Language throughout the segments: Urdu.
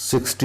60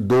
2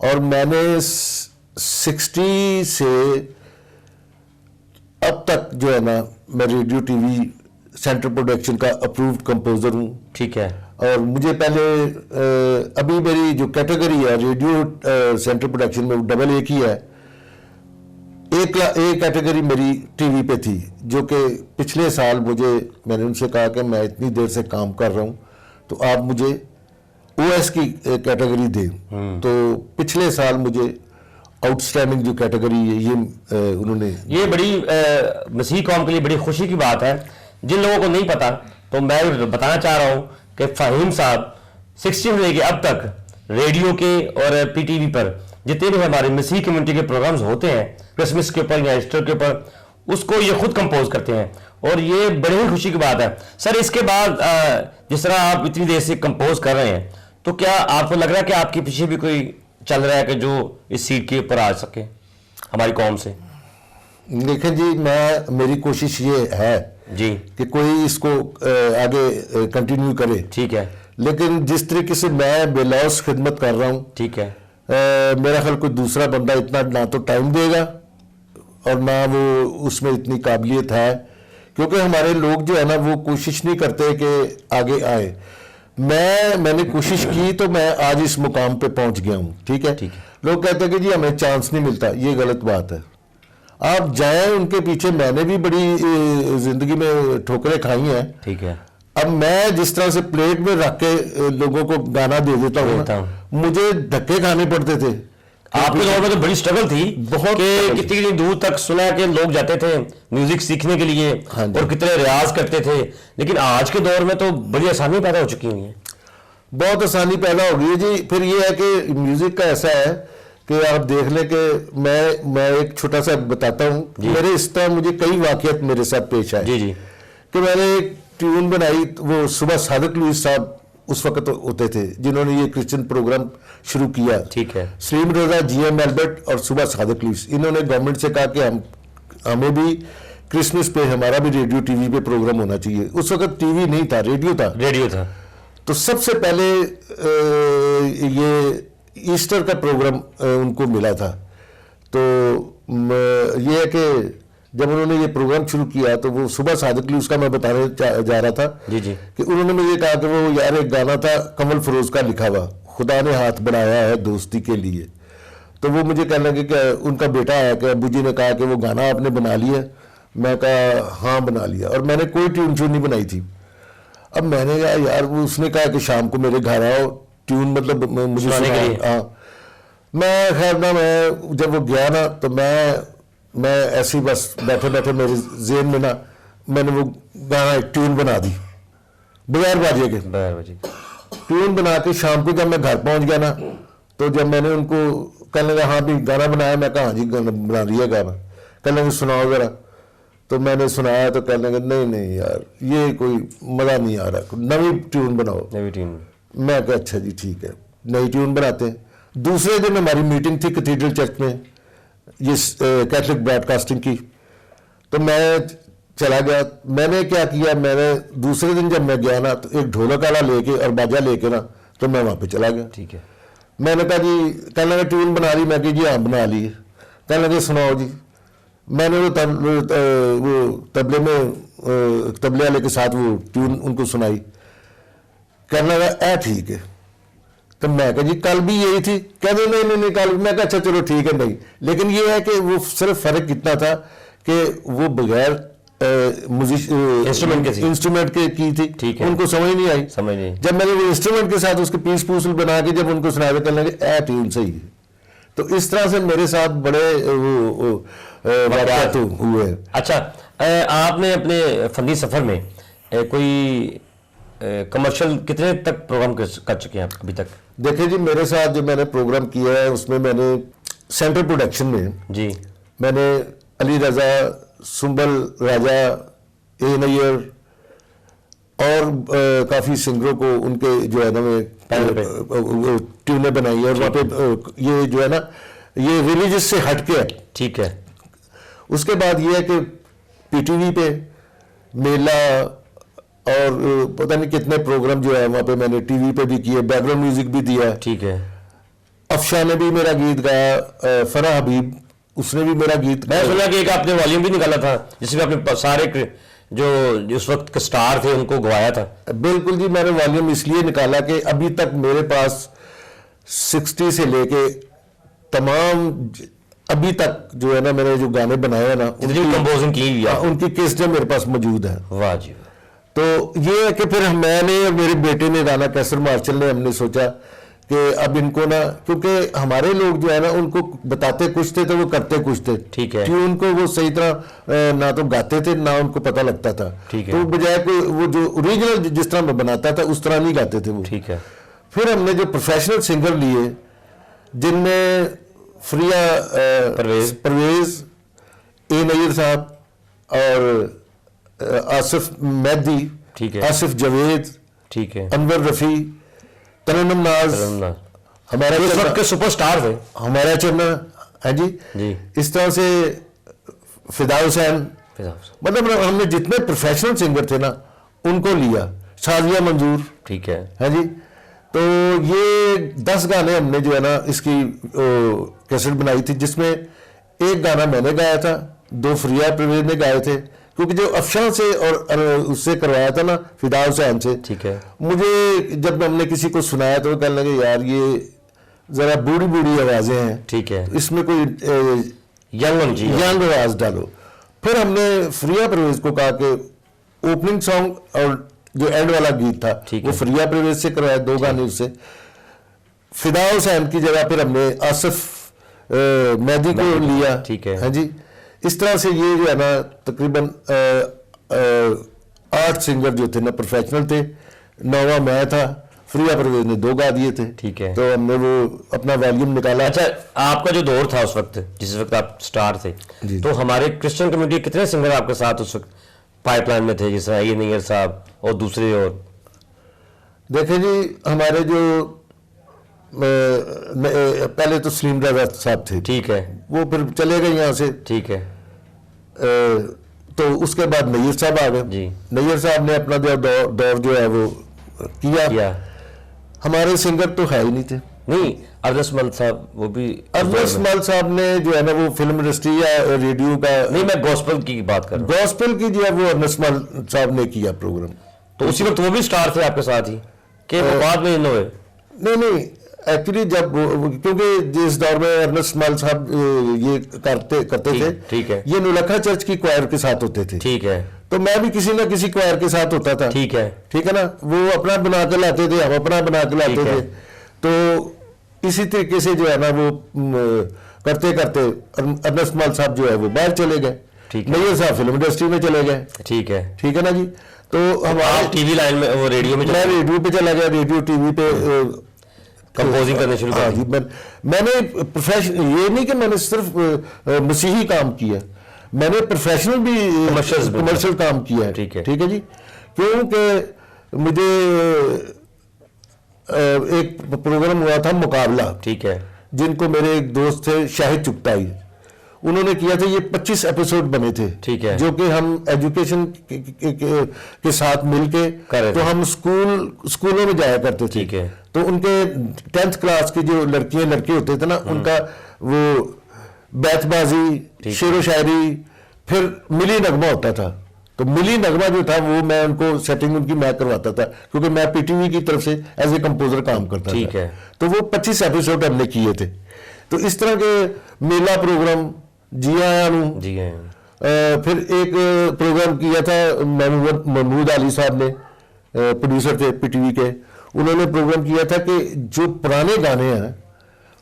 اور میں نے 60 سے اب تک جو ہے نا میں radio T V central production کا اپرووڈ کمپوزر ہوں. ٹھیک ہے. اور مجھے پہلے ابھی میری جو کیٹیگری ہے ریڈیو سینٹرل پروڈکشن میں ڈبل ایک ہی ہے. ایک کیٹیگری میری ٹی وی پہ تھی جو کہ پچھلے سال میں نے ان سے کہا کہ میں اتنی دیر سے کام کر رہا ہوں تو آپ مجھے او ایس کی کیٹیگری دیں. تو پچھلے سال مجھے آؤٹ اسٹینڈنگ جو کیٹیگری ہے یہ انہوں نے. یہ بڑی مسیح قوم کے لیے بڑی خوشی کی بات ہے. جن لوگوں کو نہیں پتا تو میں بتانا چاہ رہا ہوں کہ فہیم صاحب 60 سے لے کے اب تک ریڈیو کے اور پی ٹی وی پر جتنے بھی ہمارے مسیح کمیونٹی کے پروگرامز ہوتے ہیں کرسمس کے اوپر یا ایسٹر کے اوپر اس کو یہ خود کمپوز کرتے ہیں اور یہ بڑی ہی خوشی کی بات ہے. سر اس کے بعد جس طرح آپ اتنی دیر سے کمپوز کر رہے ہیں تو کیا آپ کو لگ رہا ہے کہ آپ کے پیچھے بھی کوئی چل رہا ہے کہ جو اس سیٹ کے اوپر آ سکے ہماری قوم سے؟ دیکھیں جی میری کوشش یہ ہے جی کہ کوئی اس کو آگے کنٹینیو کرے. ٹھیک ہے. لیکن جس طریقے سے میں بے لوث خدمت کر رہا ہوں ٹھیک ہے میرا خیال کوئی دوسرا بندہ اتنا نہ تو ٹائم دے گا اور نہ وہ اس میں اتنی قابلیت ہے کیونکہ ہمارے لوگ جو ہے نا وہ کوشش نہیں کرتے کہ آگے آئے. میں نے کوشش کی تو میں آج اس مقام پہ پہنچ گیا ہوں. ٹھیک ہے. لوگ کہتے ہیں کہ جی ہمیں چانس نہیں ملتا. یہ غلط بات ہے. آپ جائیں ان کے پیچھے. میں نے بھی بڑی زندگی میں ٹھوکریں کھائی ہیں. ٹھیک ہے. اب میں جس طرح سے پلیٹ میں رکھ کے لوگوں کو گانا دے دیتا ہوں مجھے دھکے کھانے پڑتے تھے. آپ کے دور میں تو بڑی سٹرگل تھی بہت کہ کتنی دور تک سنا کہ لوگ جاتے تھے میوزک سیکھنے کے لیے اور کتنے ریاض کرتے تھے. لیکن آج کے دور میں تو بڑی آسانی پیدا ہو چکی ہوئی ہے. بہت آسانی پیدا ہو گئی ہے جی. پھر یہ ہے کہ میوزک کا ایسا ہے کہ آپ دیکھ لیں کہ میں ایک چھوٹا سا بتاتا ہوں. میرے اس طرح مجھے کئی واقعات میرے ساتھ پیش آئے جی جی کہ میں نے ایک ٹیون بنائی. وہ صبح صادق لوئس صاحب اس وقت ہوتے تھے جنہوں نے یہ کرسچن پروگرام شروع کیا. ٹھیک ہے. سلیم روزہ جی ایم ایلبرٹ اور صبح صادق لوئس انہوں نے گورنمنٹ سے کہا کہ ہمیں بھی کرسمس پہ ہمارا بھی ریڈیو ٹی وی پہ پروگرام ہونا چاہیے. اس وقت ٹی وی نہیں تھا, ریڈیو تھا. تو سب سے پہلے یہ ایسٹر کا پروگرام ان کو ملا تھا. تو یہ ہے کہ جب انہوں نے یہ پروگرام شروع کیا تو وہ صبح صادق لوئس کا میں بتانے جا رہا تھا جی جی کہ انہوں نے مجھے کہا کہ وہ یار ایک گانا تھا کمل فروز کا لکھا ہوا, خدا نے ہاتھ بنایا ہے دوستی کے لیے. تو وہ مجھے کہنے لگے کہ ان کا بیٹا ہے کہ ابو جی نے کہا کہ وہ گانا آپ نے بنا لیا. میں کہا ہاں بنا لیا. اور میں نے کوئی ٹیون نہیں بنائی تھی. اب میں نے کہا یار وہ اس نے کہا کہ شام کو میرے گھر آؤ ٹیون مطلب مجھے ہاں. میں خیر نہ میں جب وہ گیا نا تو میں ایسی بس بیٹھے بیٹھے میرے ذہن میں نا میں نے وہ گانا ایک ٹیون بنا دی بغیر باجے کے. ٹیون بنا کے شام کو جب میں گھر پہنچ گیا نا تو جب میں نے ان کو کہنے لگا ہاں بھی گانا بنایا, میں کہا ہاں جی بنا دیا گانا. کہنے لگے سناؤ ذرا. تو میں نے سنایا تو کہنے لگے نہیں یار یہ کوئی مزہ نہیں آ رہا, نئی ٹیون بناؤ. میں کہا اچھا جی ٹھیک ہے نئی ٹیون بناتے ہیں. دوسرے دن ہماری میٹنگ تھی کیتھیڈرل چرچ میں یہ کیتھولک براڈ کاسٹنگ کی. تو میں چلا گیا. میں نے کیا کیا, میں نے دوسرے دن جب میں گیا نا تو ایک ڈھولک والا لے کے اور باجا لے کے نا تو میں وہاں پہ چلا گیا. ٹھیک ہے. میں نے کہا جی کہنے لگے ٹیون بنا لی. میں کہ جی ہاں بنا لی. کہنے لگے سناؤ جی. میں نے وہ تبلے میں تبلے والے کے ساتھ وہ ٹیون ان کو سنائی. کہنے لگا اے ٹھیک ہے. تو میں کہا جی کل بھی یہی تھی. کہنے نہیں کل. میں کہا اچھا چلو ٹھیک ہے. نہیں لیکن یہ ہے کہ وہ صرف فرق اتنا تھا کہ وہ بغیر انسٹرومنٹ کے کی تھی. ان کو سمجھ نہیں آئی. جب میں نے وہ انسٹرومنٹ کے ساتھ اس کے پیس پوسل بنا کے جب ان کو سنایا کرنے لگے اے ٹیون صحیح ہے. تو اس طرح سے میرے ساتھ بڑے واقعات ہوئے. اچھا آپ نے اپنے فنی سفر میں کوئی کمرشل کتنے تک پروگرام کر چکے ہیں ابھی تک؟ دیکھیں جی میرے ساتھ جو میں نے پروگرام کیا ہے اس میں نے سینٹرل پروڈکشن میں جی میں نے علی رضا, سنبل راجہ, اے نیئر اور کافی سنگروں کو ان کے جو ہے نا میں ٹیونیں بنائی ہے. اور وہاں پہ یہ جو ہے نا یہ ریلیجس سے ہٹ کے ہے. ٹھیک ہے. اس کے بعد یہ ہے کہ پی ٹی وی پہ میلہ اور پتہ نہیں کتنے پروگرام جو ہے وہاں پہ میں نے ٹی وی پہ بھی کیے, بیک گراؤنڈ میوزک بھی دیا. ٹھیک ہے. افشاں نے بھی میرا گیت گایا, فرح حبیب اس نے بھی میرا گیت میں سنا کہ ایک آپ نے والیوم بھی نکالا تھا جس میں آپ نے سارے جو اس وقت کے سٹار تھے ان کو گوایا تھا. بالکل جی, میں نے والیوم اس لیے نکالا کہ ابھی تک میرے پاس 60 سے لے کے تمام ابھی تک جو ہے نا میرے جو گانے بنائے ہیں نا کمپوزنگ کی ہوئی ہے ان کی کیسٹیں میرے پاس موجود ہیں. واہ جی. تو یہ ہے کہ پھر میں نے اور میرے بیٹے نے رانا کیسر مارشل نے ہم نے سوچا کہ اب ان کو نا, کیونکہ ہمارے لوگ جو ہے نا ان کو بتاتے کچھ تھے تو وہ کرتے کچھ تھے. ٹھیک ہے. کیوں ان کو وہ صحیح طرح نہ تو گاتے تھے نہ ان کو پتہ لگتا تھا. تو بجائے کہ وہ جو اوریجنل جس طرح میں بناتا تھا اس طرح نہیں گاتے تھے وہ. ٹھیک ہے. پھر ہم نے جو پروفیشنل سنگر لیے جن میں فریہ پرویز, اے نیر صاحب اور آصف مہدی, آصف جاوید, ٹھیک ہے, انور رفیع, ترنم ناز, ہمارا اس وقت کے سپر سٹار تھے, ہمارا چرنا, ہاں جی, اس طرح سے فدا حسین, مطلب ہم نے جتنے پروفیشنل سنگر تھے نا ان کو لیا, شازیہ منظور. ٹھیک ہے. ہاں جی. تو یہ 10 گانے ہم نے جو ہے نا اس کی کیسٹ بنائی تھی جس میں ایک گانا میں نے گایا تھا, 2 فریہ پرویز نے گائے تھے, کیونکہ جو افشاں سے اور اس سے کروایا تھا نا فدا حسین سے. ٹھیک ہے. مجھے جب ہم نے کسی کو سنایا تو وہ کہنے لگے یار یہ ذرا بوڑھی بوڑھی آوازیں ہیں. ٹھیک ہے. اس میں کوئی ینگ آواز ڈالو. پھر ہم نے فریہ پرویز کو کہا کہ اوپننگ سانگ اور جو اینڈ والا گیت تھا وہ فریہ پرویز سے کروایا, 2 گانے اس سے. فدا حسین کی جگہ پھر ہم نے آصف مہدی کو لیا. ٹھیک ہے. ہاں جی. اس طرح سے یہ جو ہے نا تقریباً 8 سنگر جو تھے نا پروفیشنل تھے, 9واں میں تھا, فریہ پرویز نے 2 گا دیے تھے. ٹھیک ہے. تو ہم نے وہ اپنا والیوم نکالا. اچھا, آپ کا جو دور تھا اس وقت جس وقت آپ سٹار تھے, تو ہمارے کرسچن کمیونٹی کتنے سنگر آپ کے ساتھ اس وقت پائپ لائن میں تھے, جیسے اے نیر صاحب اور دوسرے؟ اور دیکھیں جی, ہمارے جو پہلے تو سلیم رضا صاحب تھے. ٹھیک ہے. وہ پھر چلے گئے یہاں سے. ٹھیک ہے. تو اس کے بعد نیر صاحب آ گئے. جی. نیر صاحب نے اپنا دور جو ہے وہ کیا. ہمارے سنگر تو ہے ہی نہیں تھے. نہیں, ارنس مل صاحب, وہ بھی ارنس مل صاحب نے جو ہے نا وہ فلم انڈسٹری یا ریڈیو کا, نہیں میں گوسپل کی بات کر رہا ہوں. گوسپل کی جو ہے وہ ارنس مل صاحب نے کیا پروگرام. تو اسی وقت وہ بھی سٹار تھے آپ کے ساتھ ہی کہ بعد میں ہوئے؟ نہیں, ایکچولی جب کیونکہ جس دور میں ارنسٹ مل صاحب یہ کرتے تھے. ٹھیک ہے. یہ نولکھا چرچ کی کوائر کے ساتھ ہوتے تھے. ٹھیک ہے. تو میں بھی کسی نہ کسی کوائر کے ساتھ ہوتا تھا. ٹھیک ہے. ٹھیک ہے نا. وہ اپنا بنا کے لاتے تھے, ہم اپنا بنا کے لاتے تھے. تو اسی طریقے سے جو ہے نا وہ کرتے کرتے ارنسٹ مل صاحب جو ہے وہ باہر چلے گئے. نیر صاحب فلم انڈسٹری میں چلے گئے. ٹھیک ہے. ٹھیک ہے نا جی. تو ہمارا ٹی وی لائن میں, وہ ریڈیو میں, میں ریڈیو پہ چلا گیا, ریڈیو ٹی وی پہ کمپوزنگ کرنے شروع کر دی. میں نے پروفیشنل, یہ نہیں کہ میں نے صرف مسیحی کام کیا, میں نے پروفیشنل بھی کمرشل کام کیا ہے. ٹھیک ہے جی. کیونکہ مجھے ایک پروگرام ہوا تھا مقابلہ. ٹھیک ہے. جن کو میرے ایک دوست تھے شاہد چگتائی, انہوں نے کیا تھا. یہ 25 ایپیسوڈ بنے تھے. ٹھیک ہے. جو کہ ہم ایجوکیشن کے ساتھ مل کے تو ہم اسکولوں میں جایا کرتے تھے. ٹھیک ہے. تو ان کے 10th کلاس کی جو لڑکیاں لڑکے ہوتے تھے نا, ان کا وہ بیت بازی, شعر و شاعری, پھر ملی نغمہ ہوتا تھا. تو ملی نغمہ جو تھا وہ میں ان کو سیٹنگ ان کی میں کرواتا تھا, کیونکہ میں پی ٹی وی کی طرف سے ایز اے کمپوزر کام کرتا تھا. ٹھیک ہے. تو وہ 25 ایپیسوڈ ہم نے کیے تھے. تو اس طرح کے میلہ پروگرام جی آیا ہوں. جی ہیں. پھر ایک پروگرام کیا تھا محمود علی صاحب نے, پروڈیوسر تھے پی ٹی وی کے. انہوں نے پروگرام کیا تھا کہ جو پرانے گانے ہیں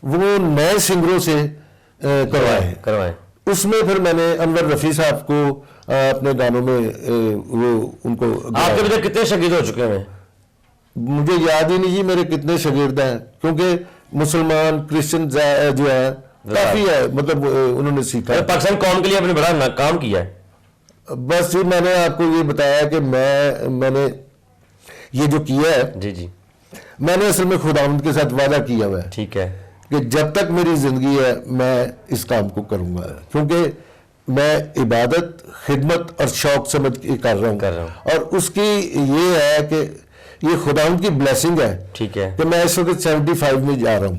وہ نئے سنگروں سے کروائیں. اس میں پھر میں نے انور رفیع صاحب کو اپنے گانوں میں وہ ان کو. آپ کے ابھی تک کتنے شاگرد ہو چکے ہیں؟ مجھے یاد ہی نہیں جی میرے کتنے شاگرد ہیں, کیونکہ مسلمان کرسچن جو ہے کافی ہے, مطلب انہوں نے سیکھا. پاکستان قوم کے لیے آپ نے بڑا کام کیا ہے. بس جی میں نے آپ کو یہ بتایا کہ میں نے یہ جو کیا ہے, جی میں نے اصل میں خداوند کے ساتھ وعدہ کیا ہوا ہے. ٹھیک ہے. کہ جب تک میری زندگی ہے میں اس کام کو کروں گا, کیونکہ میں عبادت, خدمت اور شوق سمجھ کے کر رہا ہوں. اور اس کی یہ ہے کہ یہ خداوند کی بلیسنگ ہے. ٹھیک ہے. کہ میں اس وقت 75 میں جا رہا ہوں.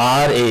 RA,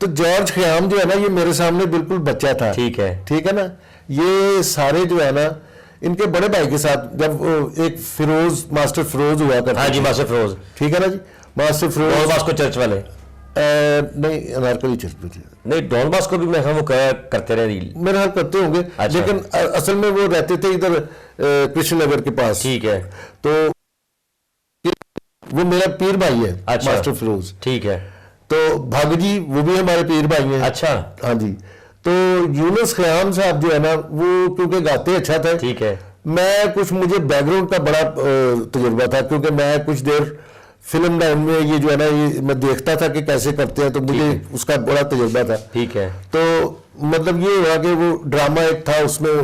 تو جارج خیام جو ہے نا یہ میرے سامنے بالکل بچہ تھا. ٹھیک ہے نا. یہ سارے جو ہے نا ان کے بڑے بھائی کے ساتھ جب ایک فیروز ماسٹر فیروز ہوا کرتا. ہاں جی ماسٹر فیروز. ٹھیک ہے نا جی. Master Don Feroz Bosco church والے نہیں انارکلی چرچ پہ تھے. نہیں ڈون باسکو بھی میں وہ کرتے رہے ریل. میرے خیال کرتے ہوں گے. لیکن اصل میں وہ رہتے تھے ادھر کرشن نگر کے پاس. ٹھیک ہے. تو وہ میرا پیر بھائی ہے ماسٹر فیروز. ٹھیک ہے. تو بھاگ جی وہ بھی ہمارے پیر بھائی ہیں. اچھا. ہاں جی. تو یونس خیام صاحب جو ہے نا وہ کیونکہ گاتے اچھا تھا. ٹھیک ہے. میں کچھ مجھے بیک گراؤنڈ کا بڑا تجربہ تھا کیونکہ میں کچھ دیر فلم لائن میں یہ جو ہے نا یہ میں دیکھتا تھا کہ کیسے کرتے ہیں تو مجھے اس کا بڑا تجربہ تھا. ٹھیک ہے. تو مطلب یہ ہوا کہ وہ ڈرامہ ایک تھا اس میں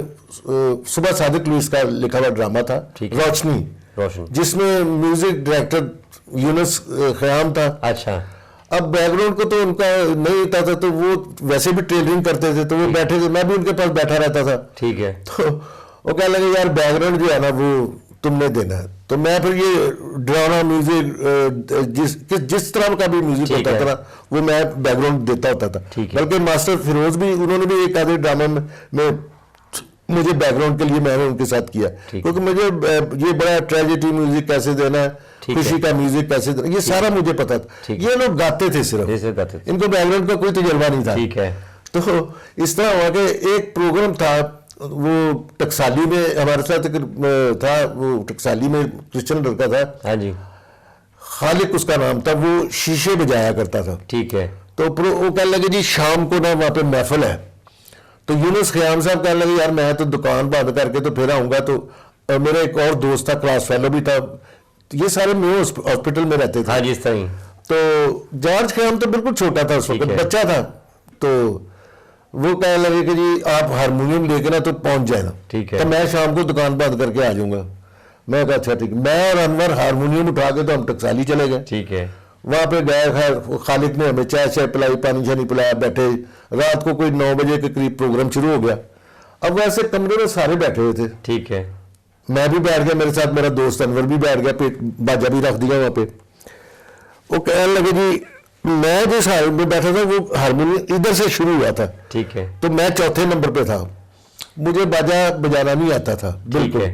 صبح صادق لوئس کا لکھا ہوا ڈرامہ تھا روشنی جس میں میوزک ڈائریکٹر یونس خیام تھا. اچھا. اب بیک گراؤنڈ کو تو ان کا نہیں ہوتا تھا تو وہ ویسے بھی ٹریلرنگ کرتے تھے تو وہ بیٹھے تھے میں بھی ان کے پاس بیٹھا رہتا تھا. ٹھیک ہے. تو وہ کہنے لگے یار بیک گراؤنڈ جو ہے نا وہ تم نے دینا ہے. تو میں پھر یہ ڈراما میوزک جس طرح کا بھی میوزک ہوتا تھا نا وہ میں بیک گراؤنڈ دیتا ہوتا تھا. بلکہ ماسٹر فیروز بھی انہوں نے بھی ایک آدھے ڈرامے میں مجھے بیک گراؤنڈ کے لیے میں نے ان کے ساتھ کیا کیونکہ مجھے یہ بڑا ٹریجڈی میوزک کیسے دینا ہے خوشی کا میوزک کیسے دینا یہ سارا مجھے پتا تھا. یہ لوگ گاتے تھے صرف ان کو بیک گراؤنڈ کا کوئی تجربہ نہیں تھا. ٹھیک ہے. تو اس طرح ہوا کہ ایک پروگرام تھا وہ ٹکسالی میں ہمارے ساتھ تھا. وہ ٹکسالی میں کرسچن لڑکا تھا. ہاں جی. خالق اس کا نام تھا. وہ شیشے بجایا کرتا تھا. ٹھیک ہے. تو وہ کہنے لگے جی شام کو نا وہاں پہ محفل ہے. تو یونس خیام صاحب کہنے لگے یار میں تو دکان بند کر کے تو پھر آؤں گا. تو میرا ایک اور دوست تھا کلاس فیلو بھی تھا. یہ سارے میو ہاسپٹل میں رہتے تھے. ہاں جی اس طرح. تو جارج خیام تو بالکل چھوٹا تھا اس وقت بچہ تھا. تو وہ کہنے لگے کہ جی آپ ہارمونیم لے کے نا تو پہنچ جائے نا. ٹھیک ہے. تو میں شام کو دکان بند کر کے آ جاؤں گا. میں کہا اچھا ٹھیک. میں اور انور ہارمونیم اٹھا کے تو ہم ٹکسالی چلے گئے. ٹھیک ہے. وہاں پہ گئے. خیر خالق نے ہمیں چائے پلائی پانی شانی پلایا. بیٹھے رات کو کوئی 9 بجے کے قریب پروگرام شروع ہو گیا. اب ویسے کمرے میں سارے بیٹھے ہوئے تھے. ٹھیک ہے. میں بھی بیٹھ گیا میرے ساتھ میرا دوست انور بھی بیٹھ گیا. باجا بھی رکھ دیا وہاں پہ. وہ کہنے لگے جی میں جس حال میں بیٹھا تھا وہ ہارمونیم ادھر سے شروع ہوا تھا. ٹھیک ہے. تو میں چوتھے نمبر پہ تھا. مجھے باجا بجانا نہیں آتا تھا بالکل.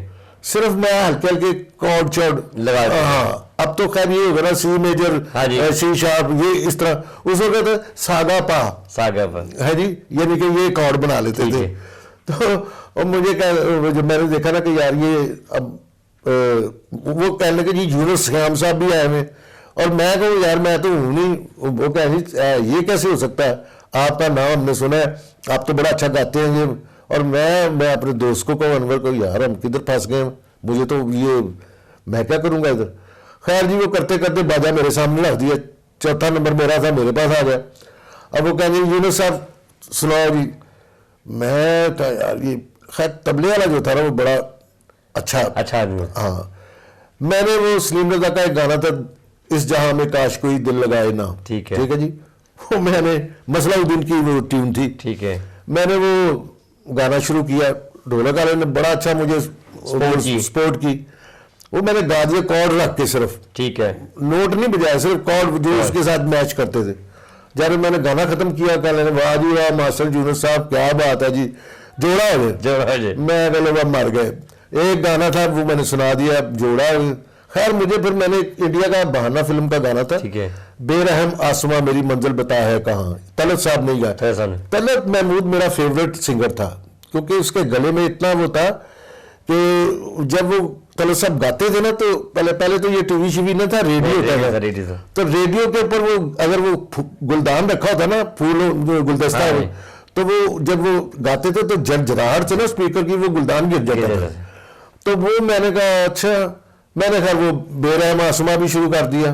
صرف میں ہلکے ہلکے کارڈ چارڈ لگا. ہاں اب تو خیر یہ ہوگا نا سی میجر سی شارپ یہ اس طرح. اس وقت ساگا پا ہے جی یعنی کہ یہ کارڈ بنا لیتے تھے. تو مجھے جب میں نے دیکھا نا کہ یار یہ اب وہ کہنے لگے جی یونس خیام صاحب بھی آئے ہوئے. اور میں کہوں یار میں تو ہوں نہیں. وہ کہ یہ کیسے ہو سکتا ہے آپ کا نام ہم نے سنا ہے آپ تو بڑا اچھا گاتے ہیں. یہ اور میں اپنے دوست کو کہوں انور کو یار ہم کدھر پھنس گئے مجھے تو یہ میں کیا کروں گا ادھر. خیر جی وہ کرتے کرتے باجا میرے سامنے رکھ دیا. چوتھا نمبر میرا تھا میرے پاس آ گیا. اب وہ کہیں یونس صاحب سناؤ جی. میں کہا یار یہ خیر تبلے والا جو تھا نا وہ بڑا اچھا آدمی. ہاں میں نے وہ سلیم رضا کا ایک گانا تھا اس جہاں میں کاش کوئی دل لگائے نا. ٹھیک ہے. ٹھیک ہے جی. وہ میں نے مسئلہ الدین کی وہ ٹیون تھی. ٹھیک ہے. میں نے وہ گانا شروع کیا. ڈھولک والے نے بڑا اچھا مجھے سپورٹ کی. وہ میں نے گا دیا کارڈ رکھ کے صرف. ٹھیک ہے. نوٹ نہیں بجایا صرف کارڈ جو اس کے ساتھ میچ کرتے تھے. جب میں نے گانا ختم کیا کہنے لگے واہ جی واہ ماسٹر یونس صاحب کیا بات ہے جی جوڑا ہو گئے. میں کہ لوگ مر گئے. ایک گانا تھا وہ میں نے سنا دیا جوڑا. خیر مجھے پھر میں نے انڈیا کا بہانہ فلم کا گانا تھا بے رحم آسماں میری منزل بتا ہے کہاں. طلعت صاحب نہیں گایا. طلعت محمود میرا فیوریٹ سنگر تھا کیونکہ اس کے گلے میں اتنا وہ تھا کہ جب وہ طلعت صاحب گاتے تھے نا تو پہلے تو یہ ٹی وی شیوی نہ تھا ریڈیو تھا. تو ریڈیو کے اوپر وہ اگر وہ گلدان رکھا ہوتا نا پھول گلدستہ تو وہ جب وہ گاتے تھے تو جھرجھراہٹ سے نا اسپیکر کی وہ گلدان گر جاتا تھا. تو وہ میں نے کہا اچھا میں نے خیر وہ بے رحم آسماں بھی شروع کر دیا.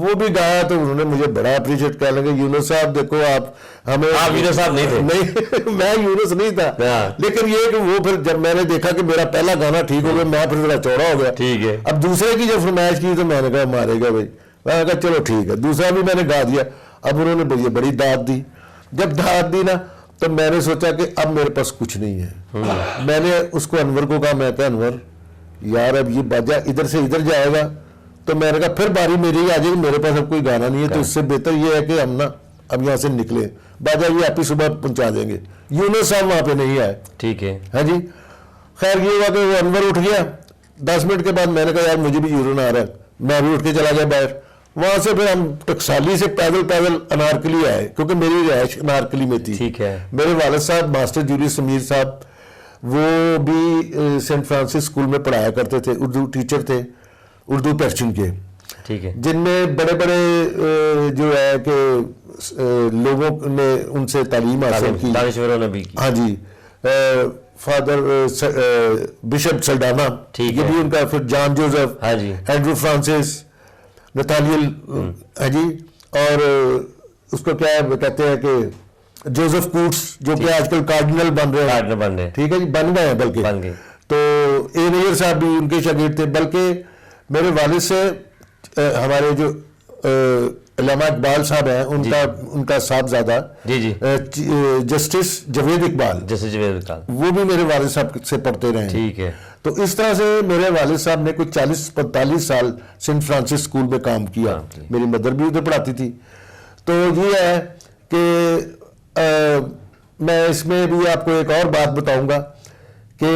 وہ بھی گایا تو انہوں نے مجھے بڑا اپریشیٹ کہنے لگے یونس صاحب دیکھو آپ ہمیں. آپ یونس صاحب نہیں تھے. نہیں میں یونس نہیں تھا لیکن یہ کہ وہ پھر جب میں نے دیکھا کہ میرا پہلا گانا ٹھیک ہو گیا میں پھر ذرا چوڑا ہو گیا. ٹھیک ہے. اب دوسرے کی جب فرمائش کی تو میں نے کہا مارے گا بھائی. میں نے کہا چلو ٹھیک ہے دوسرا بھی میں نے گا دیا. اب انہوں نے بڑی داد دی. جب داد دی نا تو میں نے سوچا کہ اب میرے پاس کچھ نہیں ہے. میں نے اس کو انور کو کہا میں کہا انور یار اب یہ باجا ادھر سے ادھر جائے گا تو میں نے کہا پھر باری میری آ جائے گی میرے پاس اب کوئی گانا نہیں ہے تو اس سے بہتر یہ ہے کہ ہم نا اب یہاں سے نکلے, باجا یہ آپ ہی صبح پہنچا دیں گے. یونس صاحب وہاں پہ نہیں آئے. ٹھیک ہے. ہاں جی, خیر یہ ہوا کہ وہ انور اٹھ گیا. 10 منٹ کے بعد میں نے کہا یار مجھے بھی یورین آ رہا ہے, میں بھی اٹھ کے چلا گیا باہر. وہاں سے پھر ہم ٹکسالی سے پیدل انارکلی آئے, کیونکہ میری رہائش انارکلی میں تھی. ٹھیک ہے. میرے والد صاحب ماسٹر جولیس سمیر صاحب وہ بھی سینٹ فرانسس اسکول میں پڑھایا کرتے تھے, اردو ٹیچر تھے, اردو پرچن کے. ٹھیک ہے. جن میں بڑے بڑے جو ہے کہ لوگوں نے ان سے تعلیم حاصل کی, دانشوروں نے بھی. ہاں جی, فادر بشپ سلڈانا, یہ بھی ان کا, پھر جان جوزف, ہاں جی, اینڈرو فرانسس, نتانیل, ہاں جی, اور اس کو کیا کہتے ہیں کہ جوزف کوٹس جو کہ آج کل کارڈینل بن رہے ہیں. ٹھیک ہے جی, بن گئے ہیں بلکہ بن گئے. تو اے نیئر صاحب بھی ان کے شاگرد تھے. بلکہ میرے والد سے ہمارے جو علامہ اقبال صاحب ہیں ان کا صاحبزادہ جسٹس جاوید اقبال, وہ بھی میرے والد صاحب سے پڑھتے رہے. ٹھیک ہے. تو اس طرح سے میرے والد صاحب نے کوئی 40-45 سال سینٹ فرانسس اسکول میں کام کیا. میری مدر بھی ادھر پڑھاتی تھی. تو یہ ہے کہ میں اس میں بھی آپ کو ایک اور بات بتاؤں گا کہ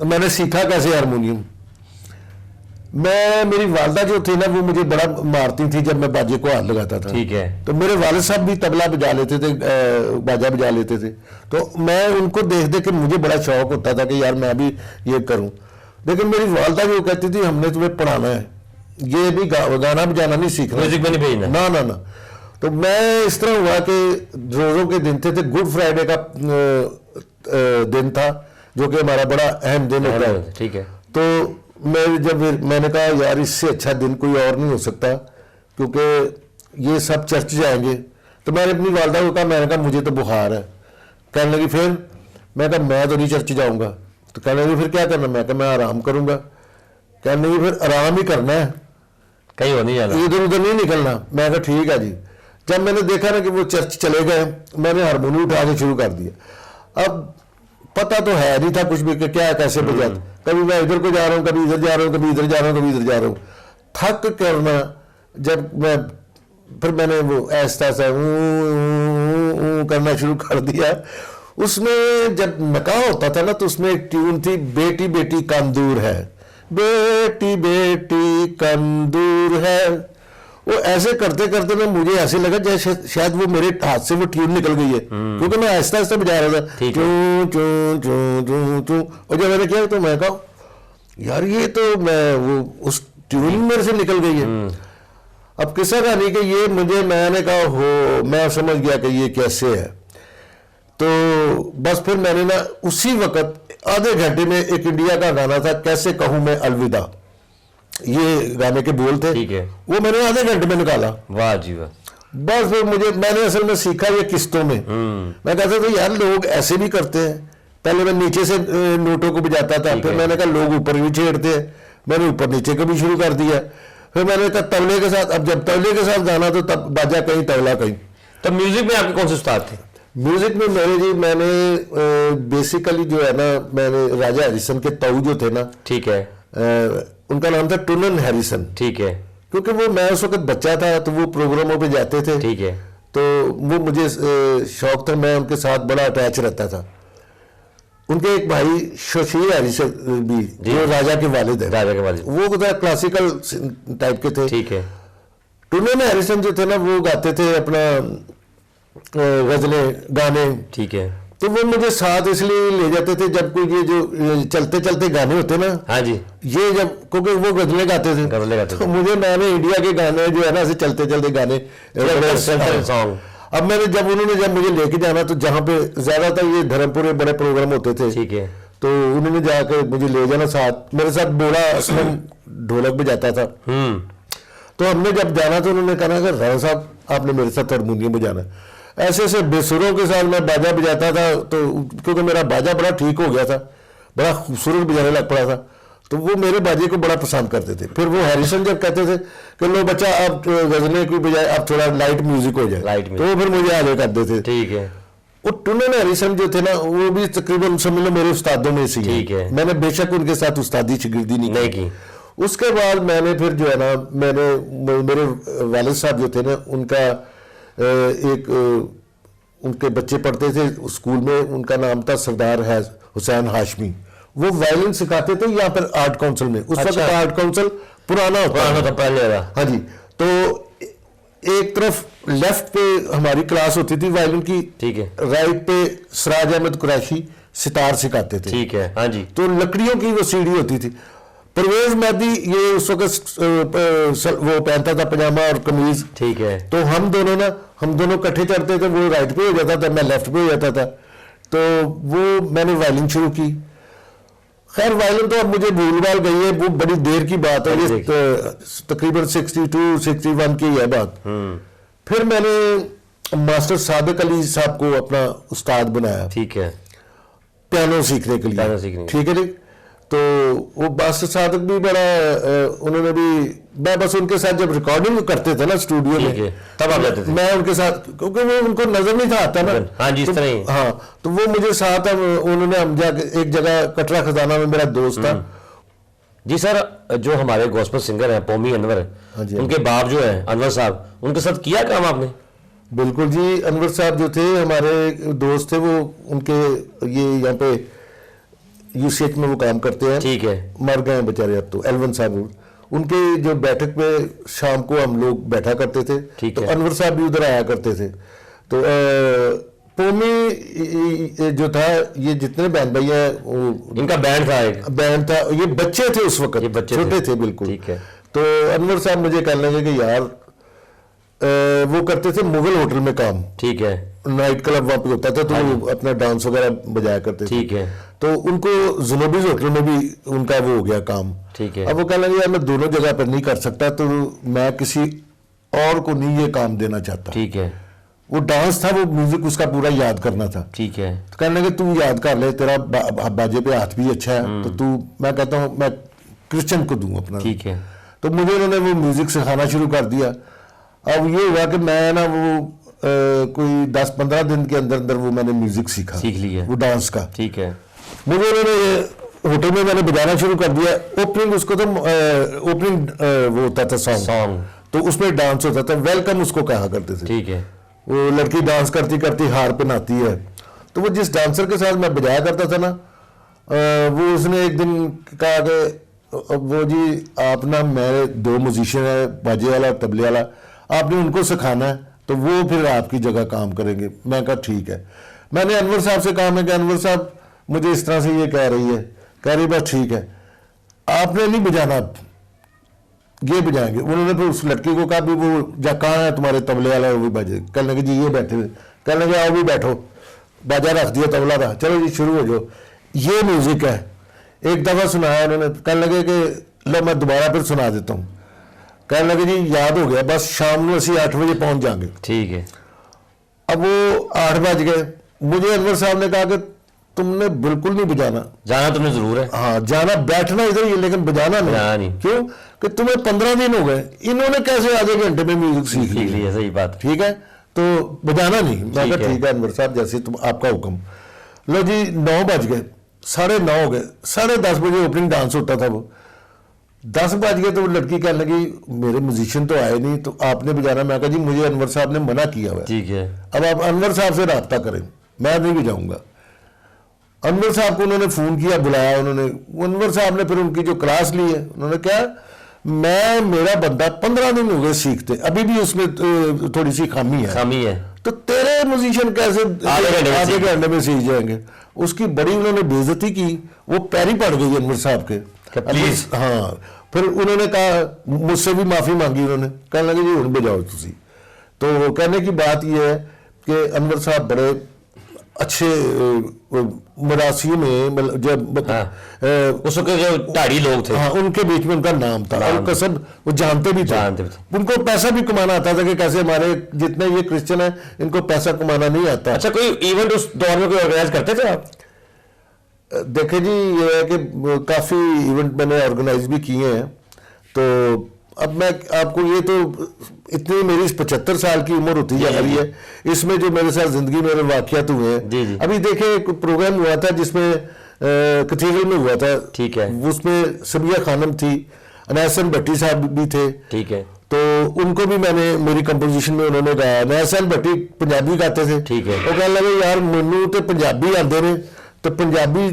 میں نے سیکھا کیسے ہارمونیم. میری والدہ جو تھی نا وہ مجھے بڑا مارتی تھی جب میں باجے کو ہاتھ لگاتا تھا. ٹھیک ہے. تو میرے والد صاحب بھی طبلہ بجا لیتے تھے, باجا بجا لیتے تھے. تو میں ان کو دیکھ کے مجھے بڑا شوق ہوتا تھا کہ یار میں بھی یہ کروں. لیکن میری والدہ جو کہتی تھی ہم نے تمہیں پڑھانا ہے, یہ بھی گانا بجانا نہیں سیکھنا, میوزک میں نہیں بھیجنا. نہ. تو میں اس طرح ہوا کہ روزوں کے دن تھے, گڈ فرائیڈے کا دن تھا جو کہ ہمارا بڑا اہم دن ہوتا ہے. ٹھیک ہے. تو میں نے کہا یار اس سے اچھا دن کوئی اور نہیں ہو سکتا کیونکہ یہ سب چرچ جائیں گے. تو میں نے اپنی والدہ کو کہا, میں نے کہا مجھے تو بخار ہے. کہنے لگی پھر, میں کہا میں تو نہیں چرچ جاؤں گا. تو کہنے لگی پھر کیا کرنا, میں کہا میں آرام کروں گا. کہنے لگی پھر آرام ہی کرنا ہے, کہیں ہو نہیں جانا, ادھر ادھر نہیں نکلنا. میں کہا ٹھیک ہے جی. جب میں نے دیکھا نا کہ وہ چرچ چلے گئے, میں نے ہارمونی اٹھا کے شروع کر دیا. اب پتہ تو ہے نہیں تھا کچھ بھی کہ کیا کیسے بجاتا. کبھی میں ادھر کو جا رہا ہوں, کبھی ادھر جا رہا ہوں, کبھی ادھر جا رہا ہوں, کبھی ادھر جا رہا ہوں. تھک کرنا جب پھر میں نے وہ ایسا کرنا شروع کر دیا. اس میں جب نکاح ہوتا تھا نا تو اس میں ایک ٹیون تھی, بیٹی بیٹی کم دور ہے, بیٹی بیٹی کم دور ہے. وہ ایسے کرتے کرتے نا مجھے ایسے لگا جیسے شاید وہ میرے ہاتھ سے وہ ٹیون نکل گئی ہے, کیونکہ میں آہستہ آہستہ بجا رہا تھا. چوں چوں چوں چوں چوں. اور جب میں نے کیا تو میں کہا یار یہ تو میں وہ اس ٹیون میرے سے نکل گئی ہے. اب قصہ کا نہیں کہ یہ مجھے, میں نے کہا ہو, میں سمجھ گیا کہ یہ کیسے ہے. تو بس پھر میں نے نا اسی وقت آدھے گھنٹے میں ایک انڈیا کا گانا تھا, کیسے کہوں میں الوداع, یہ گانے کے بول تھے, وہ میں نے آدھے گھنٹے میں نکالا. واہ جی واہ. بس پھر میں نے اصل میں سیکھا یہ قسطوں میں. میں کہتا تھا یار لوگ ایسے بھی کرتے ہیں. پہلے میں نیچے سے نوٹوں کو بجاتا تھا, پھر میں نے کہا لوگ اوپر بھی چھیڑتے ہیں, میں نے اوپر نیچے کو بھی شروع کر دیا. پھر میں نے کہا تبلے کے ساتھ, اب جب تبلے کے ساتھ گانا تو تب باجا کہیں تبلا کہیں. تب میوزک میں آپ کے کون سے استاد تھے؟ میوزک میں میں نے بیسیکلی جو ہے نا, میں نے راجہ ہیریسن کے تاؤ جو تھے نا, ٹھیک ہے, ان کا نام تھا ٹونن ہیریسن. ٹھیک ہے. کیونکہ وہ میں اس وقت بچہ تھا تو وہ پروگراموں پہ جاتے تھے. ٹھیک ہے. تو وہ مجھے شوق تھا, میں ان کے ساتھ بڑا اٹیچ رہتا تھا. ان کے ایک بھائی ششیر ہیریسن بھی جو راجہ کے والد ہیں, راجہ کے والد, وہ کلاسیکل ٹائپ کے تھے. ٹھیک ہے. ٹونن ہیریسن جو تھے نا وہ گاتے تھے اپنا غزلیں گانے. ٹھیک ہے. تو وہ مجھے ساتھ اس لیے لے جاتے تھے جب کوئی یہ جو چلتے چلتے گانے ہوتے نا, ہاں جی, یہ جب کیونکہ وہ غزلیں گاتے تھے, تو مجھے میں نے انڈیا کے گانے جو ہے نا ایسے چلتے چلتے گانے سانگ. اب میں نے جب مجھے لے کے جانا تو جہاں پہ زیادہ تر یہ دھرم پورے بڑے پروگرام ہوتے تھے, ٹھیک ہے, تو انہوں نے جا کے مجھے لے جانا ساتھ. میرے ساتھ بوڑھا اسلم ڈھولک بجاتا تھا. تو ہم نے جب جانا تو انہوں نے کہا کہ رانا صاحب آپ نے میرے ساتھ ہارمونیم بجانا. ایسے ایسے بے سروں کے ساتھ میں باجا بجاتا تھا, تو کیونکہ میرا باجا بڑا ٹھیک ہو گیا تھا, بڑا خوبصورت بجانے لگ پڑا تھا, تو وہ میرے باجے کو بڑا پسند کرتے تھے. پھر وہ ہیریسن جب کہتے تھے کہ لو بچہ آپ غزلیں کی بجائے آپ تھوڑا لائٹ میوزک ہو جائے, تو وہ پھر مجھے آگے کر دیتے. ٹھیک ہے. وہ ٹونن ہیریسن جو تھے نا وہ بھی تقریباً سمجھ لو میرے استادوں میں سے ٹھیک ہے. میں نے بے شک ان کے ساتھ استادی شاگردی نہیں کی. اس کے بعد میں نے پھر جو ہے نا, میں نے میرے والد صاحب جو تھے نا ان کا ایک ان کے بچے پڑھتے تھے اسکول میں, ان کا نام تھا سردار حسین ہاشمی, وہ وائلن سکھاتے تھے یہاں پر آرٹ کونسل میں. اس وقت آرٹ کونسل پرانا تھا پہلے. ہاں جی. تو ایک طرف لیفٹ پہ ہماری کلاس ہوتی تھی وائلن کی, ٹھیک ہے, رائٹ پہ سراج احمد قریشی ستار سکھاتے تھے, ٹھیک ہے, ہاں جی. تو لکڑیوں کی وہ سیڑھی ہوتی تھی. پرویز مہدی یہ اس وقت وہ پہنتا تھا پاجامہ اور قمیض, ٹھیک ہے. تو ہم دونوں کٹھے چڑھتے تھے, وہ رائٹ پہ ہو جاتا تھا, میں لیفٹ پہ ہو جاتا تھا. تو وہ میں نے وائلن شروع کی. خیر وائلن تو اب مجھے بھول بھال گئی ہے, وہ بڑی دیر کی بات ہے, یہ تقریباً 62-61 کی ہے بات. پھر میں نے ماسٹر صادق علی صاحب کو اپنا استاد بنایا, ٹھیک ہے, پیانو سیکھنے کے لیے, ٹھیک ہے جی. تو وہ ماسٹر صادق بھی بڑا, انہوں نے بھی, میں بس ان کے ساتھ جب ریکارڈنگ کرتے تھے نا اسٹوڈیو میں, تب آپ جاتے تھے, میں ان کے ساتھ, کیونکہ وہ ان کو نظر نہیں تھا آتا نا. ہاں جی, اس طرح ہی. ہاں, تو وہ مجھے ساتھ, انہوں نے ہم جا کے ایک جگہ کٹرا خزانہ میں میرا دوست تھا. جی سر, جو ہمارے گوسپل سنگر ہیں پومی انور, ان کے باپ جو ہیں انور صاحب, ان کے ساتھ کیا کام آپ نے؟ بالکل جی, انور صاحب جو تھے ہمارے دوست تھے, وہ ان کے یہ یہاں پہ یو سی ایچ میں وہ کام کرتے ہیں, ٹھیک ہے, مر گئے ہیں بیچارے اب تو, ایلون صاحب. ان کے جو بیٹھک میں شام کو ہم لوگ بیٹھا کرتے تھے, تو انور صاحب بھی ادھر آیا کرتے تھے. تو پومی جو تھا, یہ جتنے بہن بھائی ہیں, ان کا بینڈ تھا, یہ بچے تھے اس وقت, چھوٹے تھے بالکل. ٹھیک ہے. تو انور صاحب مجھے کہنے لگے کہ یار, وہ کرتے تھے مغل ہوٹل میں کام, ٹھیک ہے, نائٹ کلب وہاں پہ ہوتا تھا, تو وہ اپنا ڈانس وغیرہ بجایا کرتے تھے, ٹھیک ہے. تو ان کو زنوبیز ہوٹل میں بھی ان کا وہ ہو گیا کام, ٹھیک ہے. اب وہ کہنے لگے یار میں دونوں جگہ پر نہیں کر سکتا, تو میں کسی اور کو نہیں یہ کام دینا چاہتا. ٹھیک ہے. وہ ڈانس تھا, وہ میوزک اس کا پورا یاد کرنا تھا. ٹھیک ہے. تو کہنے لگے تو یاد کر لے, تیرا باجے پہ ہاتھ بھی اچھا ہے, تو میں کہتا ہوں میں کرسچن کو دوں اپنا. ٹھیک ہے. تو مجھے انہوں نے وہ میوزک سکھانا شروع کر دیا. اب یہ ہوا کہ میں نا وہ کوئی 10-15 دن کے اندر وہ میں نے میوزک سیکھ لیا, وہ ڈانس کا. ٹھیک ہے. مجھے انہوں نے ہوٹل میں نے بجانا شروع کر دیا. اوپننگ اس کو تو اوپننگ وہ ہوتا تھا سانگ, تو اس میں ڈانس ہوتا تھا, ویلکم اس کو کہا کرتے تھے. ٹھیک ہے. وہ لڑکی ڈانس کرتی کرتی ہار پہناتی ہے, تو وہ جس ڈانسر کے ساتھ میں بجایا کرتا تھا نا, وہ اس نے ایک دن کہا کہ وہ جی آپ نا, میرے 2 میوزیشین ہیں, باجے والا اور تبلے والا, آپ نے ان کو سکھانا ہے, تو وہ پھر آپ کی جگہ کام کریں گے. میں کہا ٹھیک ہے. میں نے انور صاحب سے کہا, میں کہ انور صاحب مجھے اس طرح سے یہ کہہ رہی بس ٹھیک ہے, آپ نے نہیں بجانا, یہ بجائیں گے. انہوں نے پھر اس لڑکی کو کہا بھی وہ جا کہاں ہے تمہارے تبلے والا, وہ بھی بجے. کہنے لگے جی یہ بیٹھے ہوئے, کہنے لگے آؤ بھی بیٹھو, باجا رکھ دیا تبلا تھا, چلو جی شروع ہو جاؤ, یہ میوزک ہے. ایک دفعہ سنایا انہوں نے, کہنے لگے کہ لو میں دوبارہ پھر سنا دیتا ہوں. کہنے لگے جی یاد ہو گیا, بس شام میں اسی 8 بجے پہنچ جائیں گے. ٹھیک ہے. اب وہ 8 بج گئے. مجھے انور صاحب نے کہا کہ تم نے بالکل نہیں بجانا, جانا تم نے ضرور ہے. ہاں جانا, بیٹھنا ادھر ہی, لیکن بجانا نہیں. کیوں کہ تمہیں 15 دن ہو گئے, انہوں نے کیسے آدھے گھنٹے میں میوزک سیکھ لی. صحیح بات. ٹھیک ہے, تو بجانا نہیں. میں کہا ٹھیک ہے انور صاحب, جیسے تم آپ کا حکم. لو جی 9 بج گئے, 9:30 ہو گئے, 10:30 بجے اوپننگ ڈانس ہوتا تھا. وہ 10 بج گئے, تو وہ لڑکی کہنے لگی میرے میوزیشین تو آئے نہیں, تو آپ نے بجانا. میں کہا جی مجھے انور صاحب نے منع کیا ہوا ہے. ٹھیک ہے. اب آپ انور صاحب سے رابطہ کریں, میں نہیں بجاؤں گا. انور صاحب کو انہوں نے فون کیا, بلایا انہوں نے. انور صاحب نے پھر ان کی جو کلاس لی ہے, انہوں نے کہا میرا بندہ 15 دن ہو گئے سیکھتے, ابھی بھی اس میں تھوڑی سی خامی ہے, تو تیرے میوزیشین کیسے آدھے گھنٹے میں سیکھ جائیں گے. اس کی بڑی انہوں نے بے عزتی کی, وہ پیری پڑ گئی انور صاحب کے. ہاں, پھر انہوں نے کہا, مجھ سے بھی معافی مانگی انہوں نے, کہنے لگے جی ہوں بجاؤ تسی. تو کہنے کی بات یہ ہے کہ انور صاحب بڑے اچھے مراسی میں, جب اس وقت جو ٹاڑی لوگ تھے, ہاں ان کے بیچ میں ان کا نام تھا, اور قسم وہ جانتے بھی تھے. ان کو پیسہ بھی کمانا آتا تھا, کہ کیسے ہمارے جتنے یہ کرسچن ہیں ان کو پیسہ کمانا نہیں آتا. اچھا, کوئی ایونٹ اس دور میں کوئی آرگنائز کرتے تھے آپ؟ دیکھیں جی, یہ ہے کہ کافی ایونٹ میں نے آرگنائز بھی کیے ہیں. تو اب میں آپ کو, یہ تو اتنی میری 75 سال کی عمر ہوتی جا رہی ہے, اس میں جو میرے ساتھ زندگی میں واقعات ہوئے ہیں. ابھی دیکھیں ایک پروگرام ہوا تھا جس میں کیتھیڈرل میں ہوا تھا. ٹھیک ہے. اس میں سمیہ خانم تھی, انیسن بھٹی صاحب بھی تھے. ٹھیک ہے. تو ان کو بھی میں نے میری کمپوزیشن میں انہوں نے گایا. نیسل بھٹی پنجابی گاتے تھے, ٹھیک ہے, وہ کہنے لگے یار منو تو پنجابی آتے نے, تو پنجابی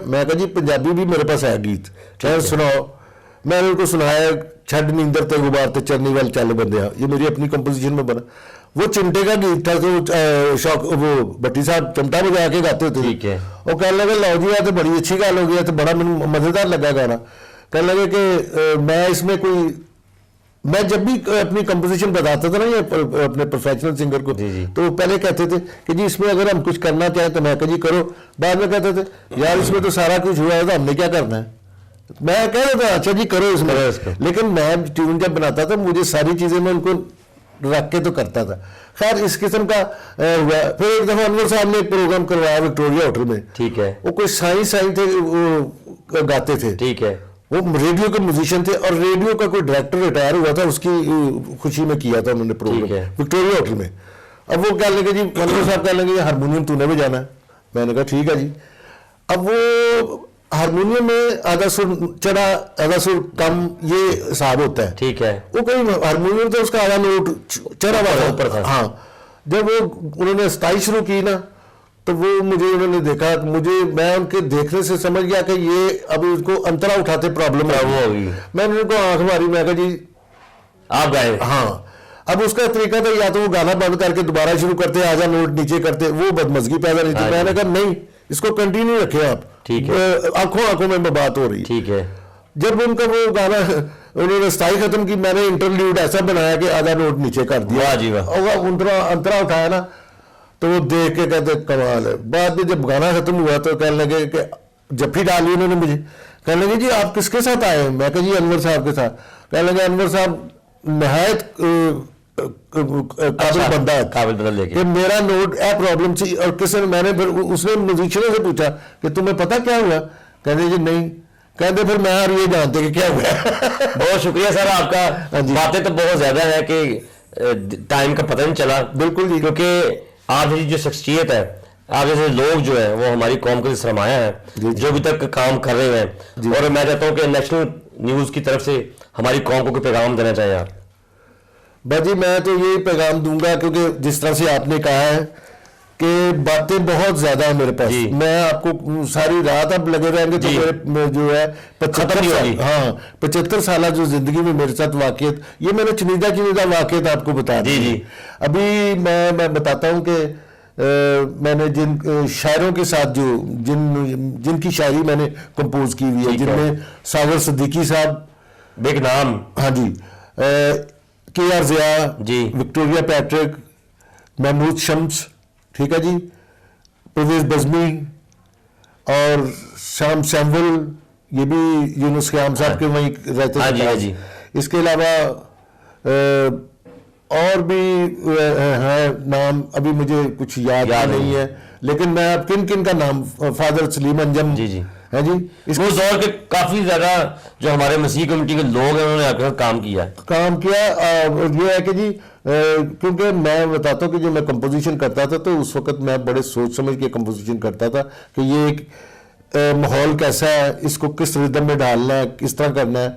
میں کہا جی پنجابی بھی میرے پاس ہے گیت, خیر سناؤ. میں نے ان کو سنایا چھڈ نیندر تے غبار تے چرنی وال چل بندیا, یہ میری اپنی کمپوزیشن میں بنا. وہ چمٹے کا گیت تھا, تو شوق وہ بھٹی صاحب چمٹا بجا کے گاتے ہوتے ٹھیک ہے, وہ کہنے لگے لو جی یہ تو بڑی اچھی گل ہو گئی, تو بڑا مجھے مزیدار لگا گانا. کہنے لگے کہ میں اس میں کوئی, میں جب بھی اپنی کمپوزیشن بتاتا تھا نا یہ اپنے پروفیشنل سنگر کو, تو وہ پہلے کہتے تھے کہ جی اس میں اگر ہم کچھ کرنا چاہیں تو میں کہ جی کرو. بعد میں کہتے تھے یار اس میں تو سارا کچھ ہوا ہے تو ہم نے کیا کرنا ہے. میں کہہ رہا تھا اچھا جی کرو اس میں, لیکن میں ٹیون جب بناتا تھا مجھے ساری چیزیں میں ان کو رکھ کے تو کرتا تھا. خیر اس قسم کا ہوا. پھر ایک دفعہ انور صاحب نے ایک پروگرام کروایا وکٹوریا ہوٹل میں, ٹھیک ہے, وہ کوئی سائنس تھے وہ گاتے تھے, ٹھیک ہے, وہ ریڈیو کے میوزیشین تھے, اور ریڈیو کا کوئی ڈائریکٹر ریٹائر ہوا تھا, اس کی خوشی میں کیا تھا انہوں نے پروگرام وکٹوریا ہوٹل میں. اب وہ کہنے لگے جی انور صاحب کہنے لگے ہارمونیم تو نے بجانا ہے. میں نے کہا ٹھیک ہے جی. اب وہ ہارمونیم میں آدھا سر چڑھا آدھا سر کم یہ حساب ہوتا ہے, ٹھیک ہے, وہ کوئی ہارمونیم تو اس کا آدھا نوٹ چڑھا ہوا تھا. ہاں جب وہ انہوں نے ستائی شروع کی نا, تو وہ مجھے انہوں نے دیکھا, میں ان کے دیکھنے سے سمجھ گیا کہ یہ اب ان کو انترا اٹھاتے پرابلم ہوگی. میں نے ان کو آنکھ ماری, میں کہا جی آپ گائے. ہاں اب اس کا طریقہ تھا یا تو وہ گانا بند کر کے دوبارہ شروع کرتے, آجا نوٹ نیچے کرتے, وہ بدمزگی پیدا نہیں تھی. میں نے کہا نہیں اس کو کنٹینیو رکھے آپ, ٹھیک ہے, آنکھوں میں بات ہو رہی. ٹھیک ہے. جب ان کا وہ گانا انہوں نے ستائی ختم کی, میں نے انٹرلیوڈ ایسا بنایا کہ آدھا نوٹ نیچے کر دیا, انترا اٹھایا نا, تو وہ دیکھ کے کہتے کمال ہے. بعد میں جب گانا ختم ہوا تو کہنے لگے کہ جفی ڈالی انہوں نے مجھے, کہنے لگے جی آپ کس کے ساتھ آئے ہیں. میں کہا جی انور صاحب کے ساتھ. کہنے لگے انور صاحب نہایت قابل بندہ ہے, قابل بدل لے کے کہ میرا نوٹ اے پرابلم تھی, اور کسی نے, میں نے پھر اس نے میوزیشینوں سے پوچھا کہ تمہیں پتہ کیا ہوا. کہتے جی نہیں. کہتے پھر میں اور یہ جانتے کہ کیا ہوا. بہت شکریہ سر آپ کا, باتیں تو بہت زیادہ ہے کہ ٹائم کا پتہ نہیں چلا. بالکل جی, کیونکہ آپ جیسی جو شخصیت ہے, آپ جیسے لوگ جو ہیں وہ ہماری قوم کا سرمایہ ہے, جو ابھی تک کام کر رہے ہیں, اور میں چاہتا ہوں کہ نیشنل نیوز کی طرف سے ہماری قوم کو کوئی پیغام دینا چاہیے آپ. بس جی میں تو یہی پیغام دوں گا, کیونکہ جس طرح سے آپ نے کہا ہے کہ باتیں بہت زیادہ ہیں میرے پاس, میں آپ کو ساری رات اب لگے رہیں گے تو میرے جو ہے 75 سالہ جو زندگی میں میرے ساتھ واقعیت, یہ میں نے چنیدہ واقعیت آپ کو بتا دی. ابھی میں بتاتا ہوں کہ میں نے جن شاعروں کے ساتھ جو جن کی شاعری میں نے کمپوز کی ہوئی ہے, جن میں ساغر صدیقی صاحب بیک نام, ہاں جی, K R Zia, Victoria Patrick, Mahmood Shams, ٹھیک ہے جی, پرویز بزمی, اور شام سیمول, یہ بھی یونس قیام صاحب کے وہیں رہتے ہیں. اس کے علاوہ اور بھی ہیں نام, ابھی مجھے کچھ یاد نہیں ہے, لیکن میں اب کن کا نام, فادر سلیم انجم, ہے جی, اس دور کے کافی زیادہ جو ہمارے مسیح کمیونٹی کے لوگ ہیں انہوں نے آپ کے ساتھ کام کیا. یہ ہے کہ جی کیونکہ میں بتاتا ہوں کہ جو میں کمپوزیشن کرتا تھا تو اس وقت میں بڑے سوچ سمجھ کے کمپوزیشن کرتا تھا کہ یہ ایک ماحول کیسا ہے, اس کو کس ردم میں ڈالنا ہے, کس طرح کرنا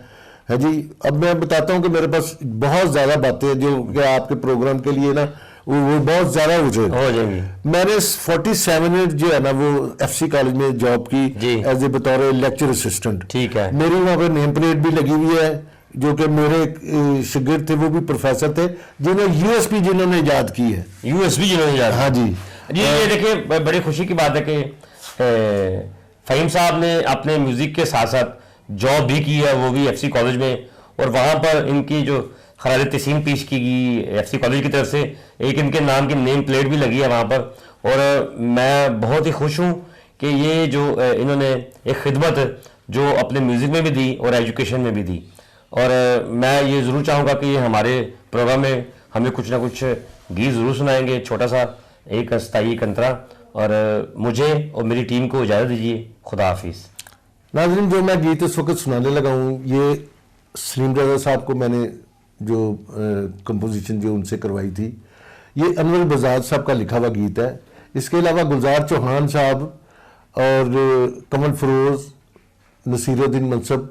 ہے جی. اب میں بتاتا ہوں کہ میرے پاس بہت زیادہ باتیں جو کہ آپ کے پروگرام کے لیے نا وہ بہت زیادہ ہو جائیں گی. میں نے 47 جو ہے نا وہ ایف سی کالج میں جاب کی ایز اے بطور لیکچر اسسٹنٹ. ٹھیک ہے, میری وہاں پہ نیم پلیٹ بھی لگی ہوئی ہے, جو کہ میرے شاگرد تھے وہ بھی پروفیسر تھے, جنہوں نے ایجاد کی ہے. جنہوں نے ایجاد, ہاں جی. یہ دیکھیں بڑی خوشی کی بات ہے کہ فہیم صاحب نے اپنے میوزک کے ساتھ ساتھ جاب بھی کی ہے, وہ بھی ایف سی کالج میں, اور وہاں پر ان کی جو خراج تحسین پیش کی گئی ایف سی کالج کی طرف سے, ایک ان کے نام کی نیم پلیٹ بھی لگی ہے وہاں پر. اور میں بہت ہی خوش ہوں کہ یہ جو انہوں نے ایک خدمت جو اپنے میوزک میں بھی دی اور ایجوکیشن میں بھی دی, اور میں یہ ضرور چاہوں گا کہ یہ ہمارے پروگرام میں ہمیں کچھ نہ کچھ گیت ضرور سنائیں گے, چھوٹا سا ایک ستائی کنترا. اور مجھے اور میری ٹیم کو اجازت دیجیے, خدا حافظ. ناظرین, جو میں گیت اس وقت سنانے لگا ہوں یہ سلیم رضا صاحب کو میں نے جو کمپوزیشن جو ان سے کروائی تھی, یہ انور بزاج صاحب کا لکھا ہوا گیت ہے. اس کے علاوہ گلزار چوہان صاحب اور کمل فروز, نصیر الدین منصب,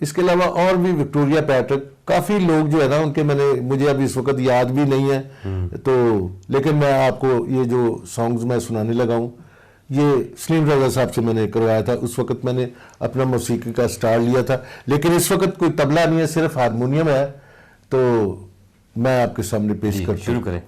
اس کے علاوہ اور بھی وکٹوریا پیٹرک، کافی لوگ جو ہے نا ان کے مجھے اب اس وقت یاد بھی نہیں ہے تو، لیکن میں آپ کو یہ جو سانگز میں سنانے لگا ہوں یہ سلیم رضا صاحب سے میں نے کروایا تھا. اس وقت میں نے اپنا موسیقی کا سٹارٹ لیا تھا، لیکن اس وقت کوئی طبلہ نہیں ہے، صرف ہارمونیم ہے. تو میں آپ کے سامنے پیش کرتا ہوں. شروع کریں.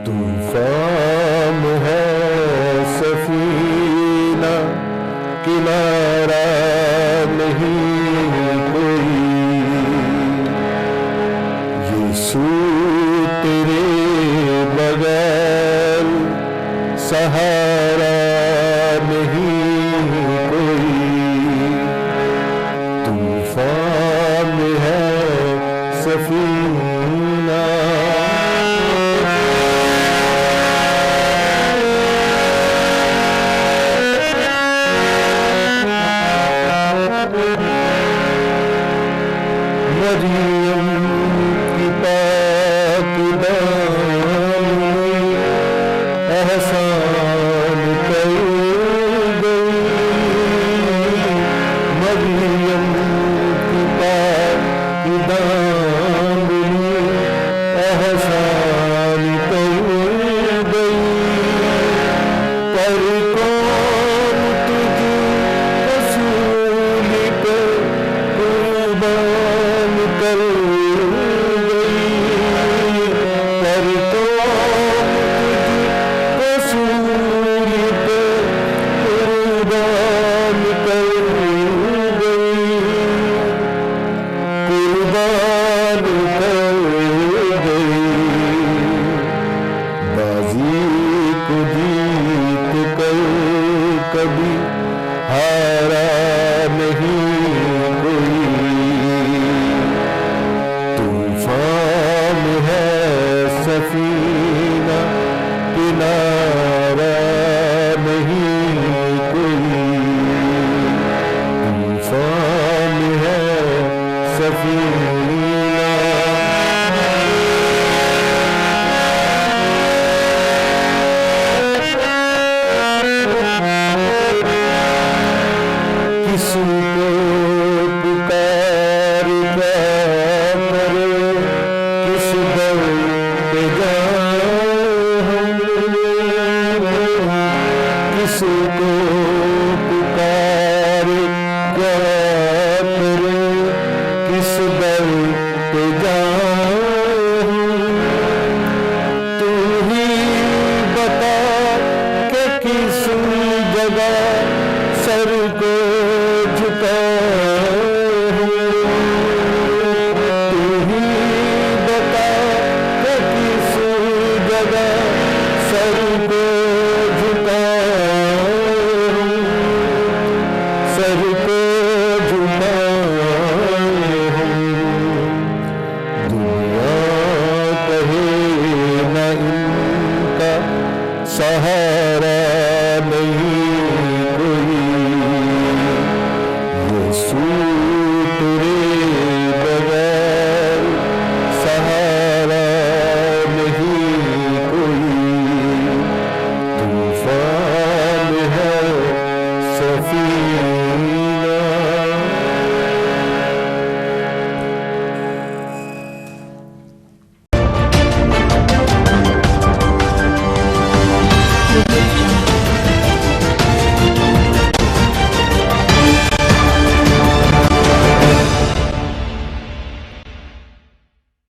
طوفان ہے سفینہ کنارہ نہیں کوئی، یسوع تیرے بغیر سہارا نہیں کوئی. طوفان ہے سفینہ مریم کی پاک دامنی احسان کر گئی. مریم کی پاک دامنی احسان کر گئی. پر کون تجھ رسول پہ قربان کر گئی. پر کون تجھ رسول پہ قربان کر گئی. قربان کر گئی. بازی کو جیت کر کبھی ہارا نہیں کوئی. طوفان ہے سفینہ